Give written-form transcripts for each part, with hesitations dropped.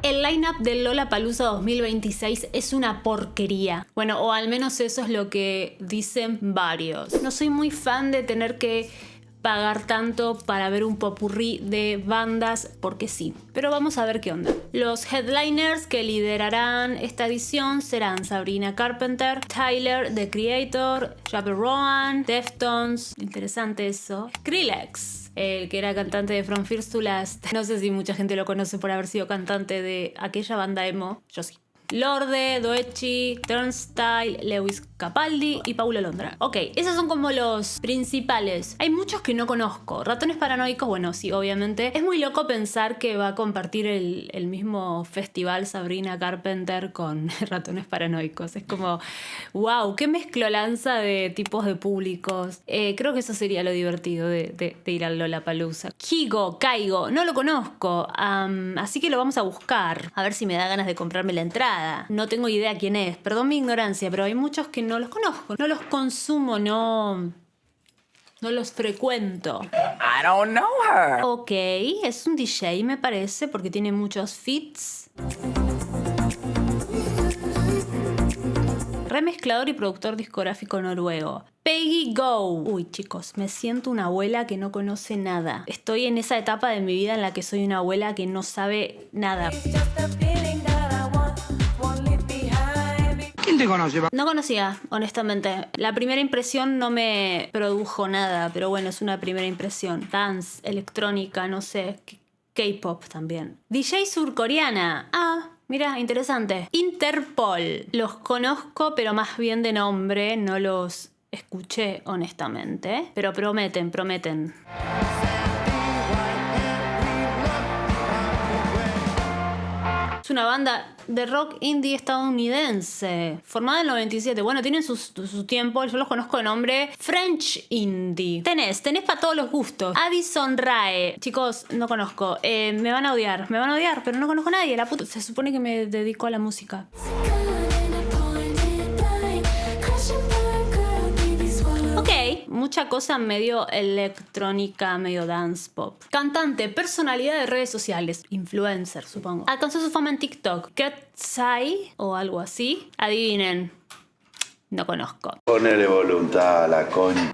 El line-up del Lollapalooza 2026 es una porquería. Bueno, o al menos eso es lo que dicen varios. No soy muy fan de tener que pagar tanto para ver un popurrí de bandas porque sí. Pero vamos a ver qué onda. Los headliners que liderarán esta edición serán Sabrina Carpenter, Tyler, The Creator, Chappell Roan, Deftones, interesante eso, Skrillex, el que era cantante de From First to Last. No sé si mucha gente lo conoce por haber sido cantante de aquella banda emo. Yo sí. Lorde, Doechii, Turnstile, Lewis Capaldi y Paulo Londra. Ok, esos son como los principales. Hay muchos que no conozco. Ratones Paranoicos, bueno, sí, obviamente. Es muy loco pensar que va a compartir el mismo festival Sabrina Carpenter con Ratones Paranoicos. Es como, wow, qué mezclolanza de tipos de públicos. Creo que eso sería lo divertido de ir al Lollapalooza. Kygo, no lo conozco. Así que lo vamos a buscar. A ver si me da ganas de comprarme la entrada. No tengo idea quién es, perdón mi ignorancia, pero hay muchos que no los conozco, no los consumo, no los frecuento. I don't know her. Ok, es un DJ me parece porque tiene muchos feats. Remezclador y productor discográfico noruego. Peggy Go. Uy, chicos, me siento una abuela que no conoce nada. Estoy en esa etapa de mi vida en la que soy una abuela que no sabe nada. ¿Quién te conoce? No conocía, honestamente. La primera impresión no me produjo nada, pero bueno, es una primera impresión. Dance, electrónica, no sé, K-pop también. DJ surcoreana. Ah, mira, interesante. Interpol. Los conozco, pero más bien de nombre, no los escuché, honestamente. Pero prometen. Es una banda de rock indie estadounidense, formada en el 97. Bueno, tienen su tiempo, yo los conozco de nombre French Indie. Tenés para todos los gustos. Addison Rae. Chicos, no conozco. Me van a odiar, pero no conozco a nadie. La puta. Se supone que me dedico a la música. Ok, mucha cosa medio electrónica, medio dance pop. Cantante, personalidad de redes sociales, influencer, supongo. Alcanzó su fama en TikTok. Ketsai o algo así. Adivinen. No conozco. Ponele voluntad a la coña.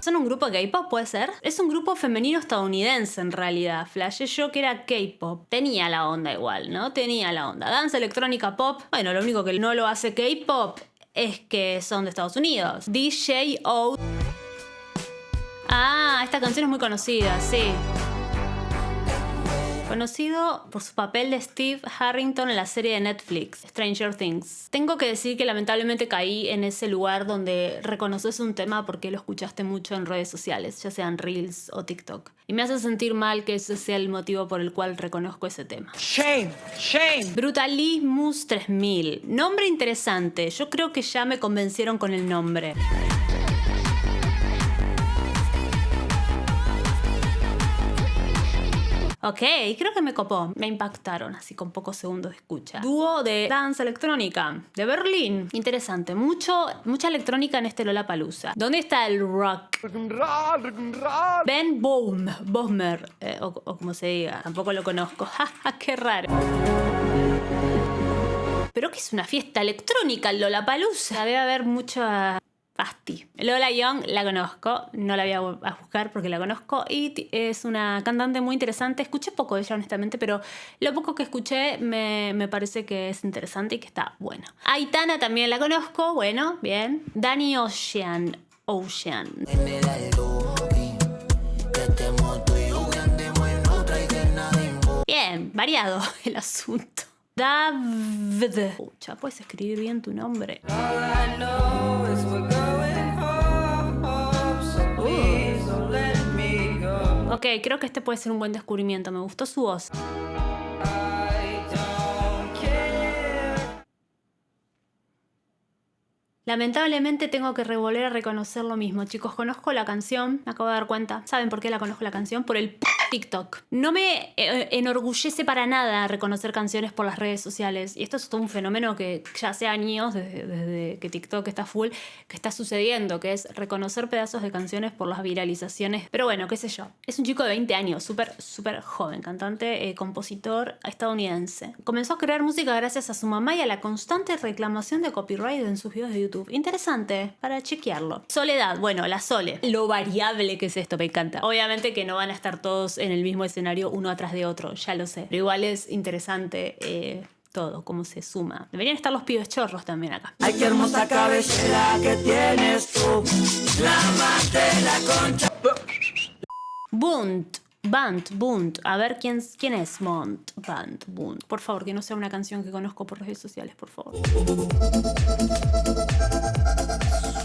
¿Son un grupo de K-pop, puede ser? Es un grupo femenino estadounidense en realidad. Flashé yo que era K-pop. Tenía la onda igual, ¿no? Tenía la onda. Danza electrónica pop. Bueno, lo único que no lo hace K-pop es que son de Estados Unidos. DJO. Ah, esta canción es muy conocida, sí. Conocido por su papel de Steve Harrington en la serie de Netflix, Stranger Things. Tengo que decir que lamentablemente caí en ese lugar donde reconoces un tema porque lo escuchaste mucho en redes sociales, ya sean Reels o TikTok. Y me hace sentir mal que ese sea el motivo por el cual reconozco ese tema. Shame. Brutalismus 3000. Nombre interesante. Yo creo que ya me convencieron con el nombre. Ok, creo que me copó. Me impactaron así con pocos segundos de escucha. Dúo de danza electrónica de Berlín. Interesante. Mucha electrónica en este Lollapalooza. ¿Dónde está el rock? Ben Böhmer. O como se diga. Tampoco lo conozco. Qué raro. Pero que es una fiesta electrónica el Lollapalooza. Debe haber mucha... Basti. Lola Young la conozco, no la voy a buscar porque la conozco y es una cantante muy interesante. Escuché poco de ella honestamente, pero lo poco que escuché me parece que es interesante y que está buena. Aitana también la conozco, bueno, bien. Danny Ocean. Bien, variado el asunto. David. Pucha, ¿puedes escribir bien tu nombre? Ok, creo que este puede ser un buen descubrimiento. Me gustó su voz. Lamentablemente tengo que volver a reconocer lo mismo. Chicos, conozco la canción. Me acabo de dar cuenta. ¿Saben por qué la conozco la canción? Por el... TikTok. No me enorgullece para nada reconocer canciones por las redes sociales. Y esto es todo un fenómeno que ya hace años, desde que TikTok está full, que está sucediendo, que es reconocer pedazos de canciones por las viralizaciones. Pero bueno, qué sé yo. Es un chico de 20 años, súper joven, cantante, compositor estadounidense. Comenzó a crear música gracias a su mamá y a la constante reclamación de copyright en sus videos de YouTube. Interesante, para chequearlo. Soledad, bueno, la Sole. Lo variable que es esto, me encanta. Obviamente que no van a estar todos en el mismo escenario uno atrás de otro, ya lo sé. Pero igual es interesante todo, cómo se suma. Deberían estar los pibes chorros también acá. Ay, qué hermosa cabellera que tienes tú. La más de la concha. Bunt. A ver quién es Bunt. Por favor, que no sea una canción que conozco por redes sociales, por favor.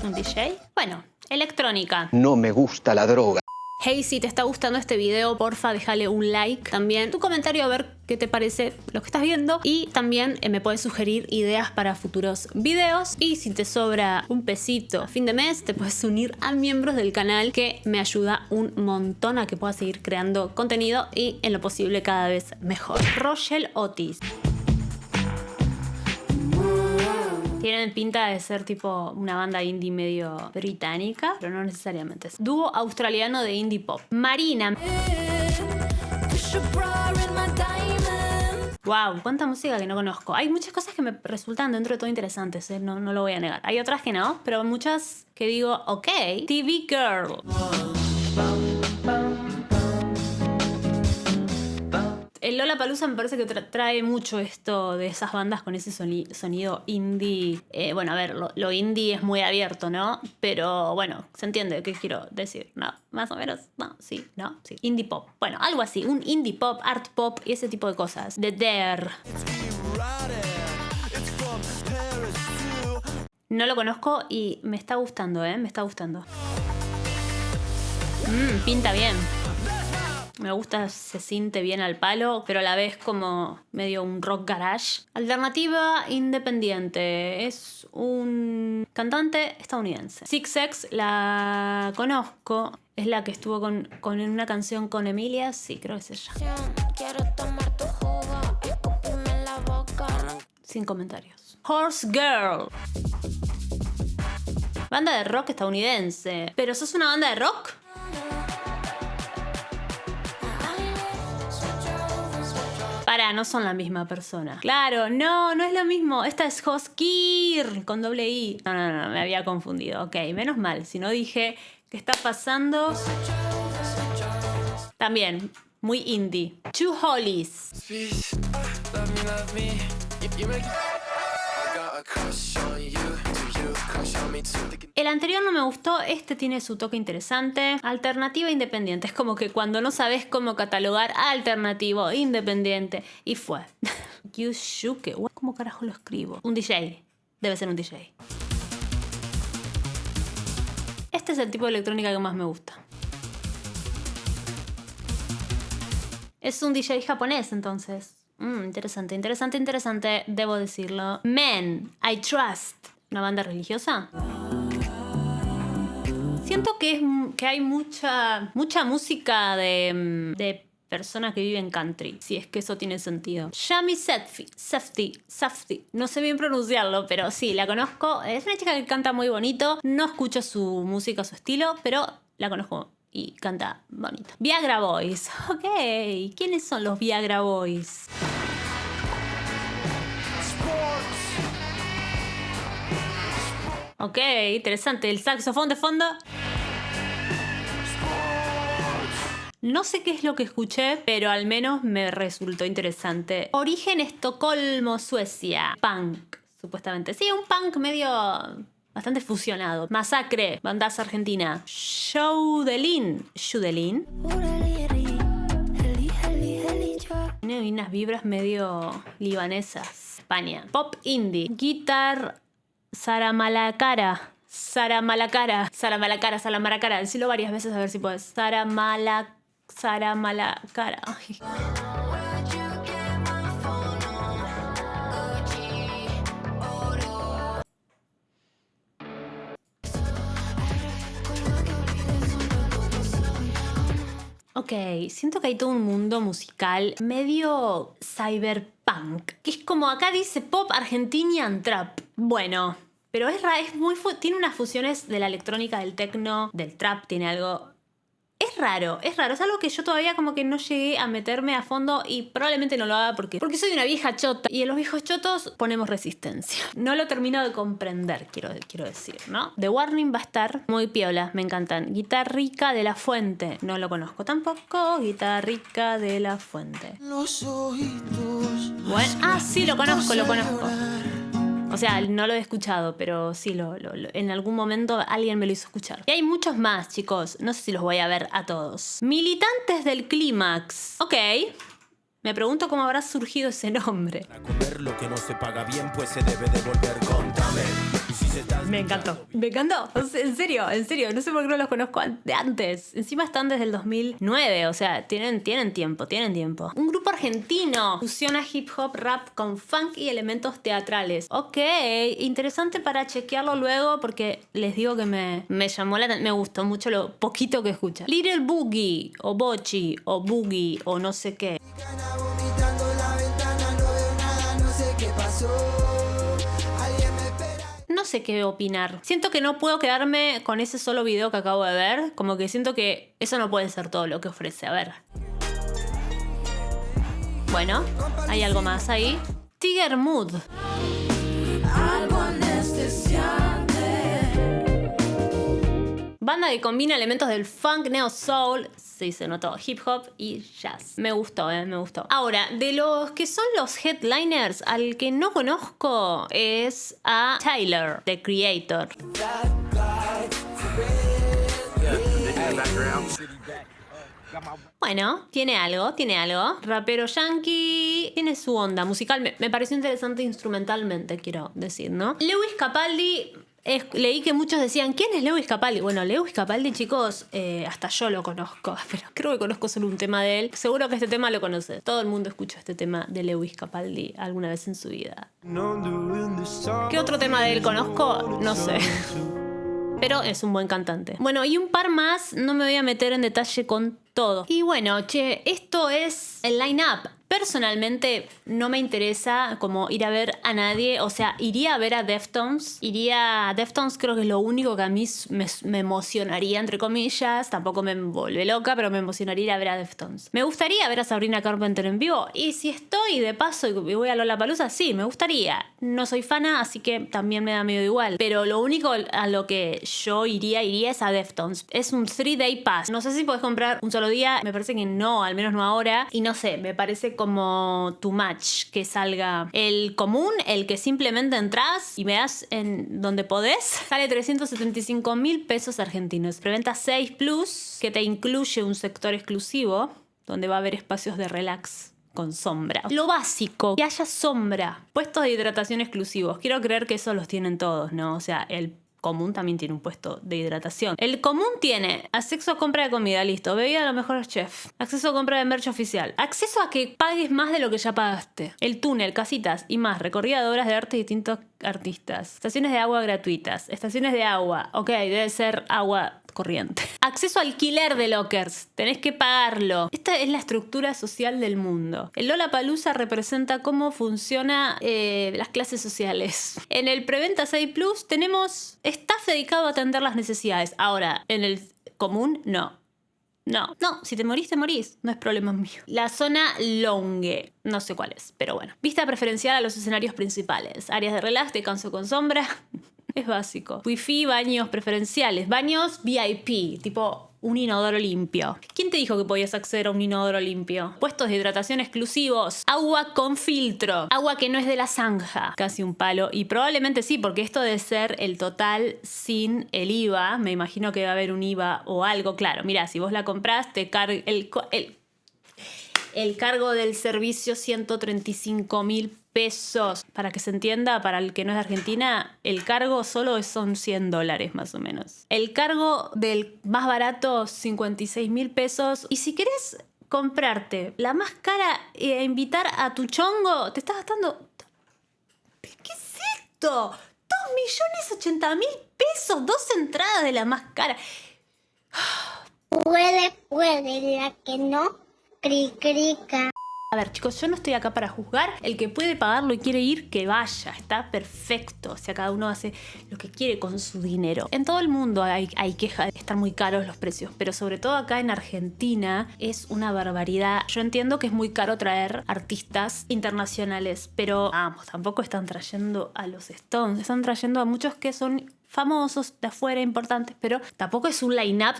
¿Un DJ? Bueno, electrónica. No me gusta la droga. Hey, si te está gustando este video, porfa, déjale un like. También tu comentario a ver qué te parece lo que estás viendo. Y también me puedes sugerir ideas para futuros videos. Y si te sobra un pesito a fin de mes, te puedes unir a miembros del canal, que me ayuda un montón a que pueda seguir creando contenido y en lo posible cada vez mejor. Rochelle Otis. Tienen pinta de ser tipo una banda indie medio británica, pero no necesariamente. Dúo australiano de indie pop. Marina. Wow, cuánta música que no conozco. Hay muchas cosas que me resultan dentro de todo interesantes, no lo voy a negar. Hay otras que no, pero muchas que digo, ok. TV Girl. El Lollapalooza me parece que trae mucho esto de esas bandas con ese sonido indie. Bueno, a ver, lo indie es muy abierto, ¿no? Pero bueno, se entiende qué quiero decir, ¿no? Más o menos, no, sí, no, sí. Indie pop. Bueno, algo así, un indie pop, art pop y ese tipo de cosas. The Dare. No lo conozco y me está gustando, me está gustando. Pinta bien. Me gusta, se siente bien al palo, pero a la vez como medio un rock garage. Alternativa independiente. Es un cantante estadounidense. Six X la conozco. Es la que estuvo con una canción con Emilia. Sí, creo que es ella. Quiero tomar tu jugo y escupirme en la boca. Sin comentarios. Horse Girl. Banda de rock estadounidense. ¿Pero sos una banda de rock? No son la misma persona. Claro, no es lo mismo. Esta es Hoskir con doble I. No, me había confundido. Ok, menos mal. Si no dije, ¿qué está pasando? También, muy indie. Two Hollies. El anterior no me gustó, este tiene su toque interesante. Alternativa independiente, es como que cuando no sabes cómo catalogar alternativo, independiente, y fue. Yusuke, ¿cómo carajo lo escribo? Un DJ, debe ser un DJ. Este es el tipo de electrónica que más me gusta. Es un DJ japonés, entonces. Interesante, debo decirlo. Men, I Trust. ¿Una banda religiosa? Siento que hay mucha música de personas que viven country, si es que eso tiene sentido. Yami Safdie. No sé bien pronunciarlo, pero sí, la conozco. Es una chica que canta muy bonito. No escucho su música, su estilo, pero la conozco y canta bonito. Viagra Boys. Ok, ¿quiénes son los Viagra Boys? Ok, interesante. El saxofón de fondo. No sé qué es lo que escuché, pero al menos me resultó interesante. Origen Estocolmo, Suecia. Punk, supuestamente. Sí, un punk medio bastante fusionado. Masacre, bandaza argentina. Shoudelin. Tiene unas vibras medio libanesas. España. Pop indie. Guitar Saramalakara. Decilo varias veces a ver si puedes. Saramalakara. Ay. Ok, siento que hay todo un mundo musical medio cyberpunk, que es como acá dice pop argentinian trap. Bueno, pero es tiene unas fusiones de la electrónica, del techno, del trap, tiene algo. Es raro, es algo que yo todavía como que no llegué a meterme a fondo y probablemente no lo haga porque soy una vieja chota y en los viejos chotos ponemos resistencia. No lo termino de comprender, quiero decir, ¿no? The Warning va a estar muy piola, me encantan. Guitarrica de la Fuente, no lo conozco tampoco. Guitarrica de la Fuente. Los ojitos. Bueno, sí, lo conozco. O sea, no lo he escuchado, pero sí, en algún momento alguien me lo hizo escuchar. Y hay muchos más, chicos. No sé si los voy a ver a todos. Militantes del Clímax. Ok. Me pregunto cómo habrá surgido ese nombre. A comer lo que no se paga bien, pues se debe devolver. Contame. Me encantó. O sea, en serio. No sé por qué no los conozco de antes. Encima están desde el 2009. O sea, tienen tiempo. Un grupo argentino fusiona hip hop, rap con funk y elementos teatrales. Ok, interesante para chequearlo luego porque les digo que me llamó me gustó mucho lo poquito que escucha. Little Boogie, o Bochi, o Boogie, o no sé qué. Vomitando la ventana, no veo nada, no sé qué pasó. Alguien me espera. No sé qué opinar. Siento que no puedo quedarme con ese solo video que acabo de ver. Como que siento que eso no puede ser todo lo que ofrece. A ver. Bueno, hay algo más ahí. Tiger Mood. Algo anestesiante. Banda que combina elementos del funk, neo soul, sí se notó, hip hop y jazz. Me gustó. Ahora, de los que son los headliners, al que no conozco es a Tyler, The Creator. Bueno, tiene algo. Rapero yankee, tiene su onda musical. Me pareció interesante instrumentalmente, quiero decir, ¿no? Lewis Capaldi. Leí que muchos decían, ¿quién es Lewis Capaldi? Bueno, Lewis Capaldi, chicos, hasta yo lo conozco, pero creo que conozco solo un tema de él. Seguro que este tema lo conoces. Todo el mundo escuchó este tema de Lewis Capaldi alguna vez en su vida. ¿Qué otro tema de él conozco? No sé. Pero es un buen cantante. Bueno, y un par más, no me voy a meter en detalle con todo. Y bueno, esto es el line-up. Personalmente no me interesa como ir a ver a nadie. O sea, iría a ver a Deftones. Creo que es lo único que a mí me emocionaría, entre comillas. Tampoco me vuelve loca, pero me emocionaría ir a ver a Deftones. Me gustaría ver a Sabrina Carpenter en vivo. Y si estoy de paso y voy a Lollapalooza, sí, me gustaría. No soy fana, así que también me da medio igual. Pero lo único a lo que yo iría es a Deftones. Es un 3-day pass. No sé si podés comprar un solo día. Me parece que no, al menos no ahora. Y no sé, me parece como too much que salga el común, el que simplemente entras y me das en donde podés. Sale 375.000 pesos argentinos. Preventa 6 Plus, que te incluye un sector exclusivo donde va a haber espacios de relax con sombra. Lo básico, que haya sombra. Puestos de hidratación exclusivos. Quiero creer que eso los tienen todos, ¿no? O sea, el común también tiene un puesto de hidratación. El común tiene acceso a compra de comida, listo. Bebida a lo mejor chef. Acceso a compra de merch oficial. Acceso a que pagues más de lo que ya pagaste. El túnel, casitas y más. Recorrida de obras de arte de distintos artistas. Estaciones de agua gratuitas. Estaciones de agua. Ok, debe ser agua corriente. Acceso a alquiler de lockers. Tenés que pagarlo. Esta es la estructura social del mundo. El Lollapalooza representa cómo funciona las clases sociales. En el Preventa 6 Plus tenemos staff dedicado a atender las necesidades. Ahora, en el común, no, si te morís, no es problema mío. La zona Longue, no sé cuál es, pero bueno. Vista preferencial a los escenarios principales. Áreas de relax, descanso con sombra. Es básico. Wi-Fi, baños preferenciales. Baños VIP, tipo un inodoro limpio. ¿Quién te dijo que podías acceder a un inodoro limpio? Puestos de hidratación exclusivos. Agua con filtro. Agua que no es de la zanja. Casi un palo. Y probablemente sí, porque esto debe ser el total sin el IVA. Me imagino que va a haber un IVA o algo. Claro, mira, si vos la comprás, te carga el cargo del servicio 135.000 pesos. Para que se entienda, para el que no es de Argentina, el cargo solo son $100 más o menos. El cargo del más barato, 56.000 pesos. Y si querés comprarte la más cara e invitar a tu chongo, te estás gastando... ¿Qué es esto? 2.080.000 pesos, 2 entradas de la más cara. Puede, la que no, crica. A ver, chicos, yo no estoy acá para juzgar. El que puede pagarlo y quiere ir, que vaya. Está perfecto. O sea, cada uno hace lo que quiere con su dinero. En todo el mundo hay queja de estar muy caros los precios, pero sobre todo acá en Argentina es una barbaridad. Yo entiendo que es muy caro traer artistas internacionales, pero vamos, tampoco están trayendo a los Stones. Están trayendo a muchos que son famosos, de afuera, importantes, pero tampoco es un line-up.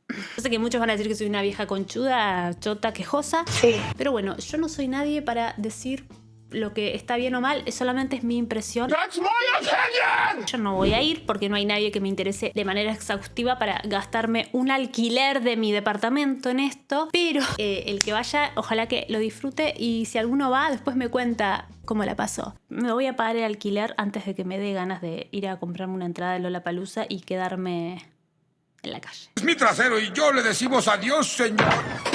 Yo sé que muchos van a decir que soy una vieja conchuda, chota, quejosa. Sí. Pero bueno, yo no soy nadie para decir lo que está bien o mal, solamente es mi impresión. That's my opinion. Yo no voy a ir porque no hay nadie que me interese de manera exhaustiva para gastarme un alquiler de mi departamento en esto. Pero el que vaya, ojalá que lo disfrute y si alguno va, después me cuenta cómo la pasó. Me voy a pagar el alquiler antes de que me dé ganas de ir a comprarme una entrada de Lollapalooza y quedarme en la calle. Es mi trasero y yo le decimos adiós, señor.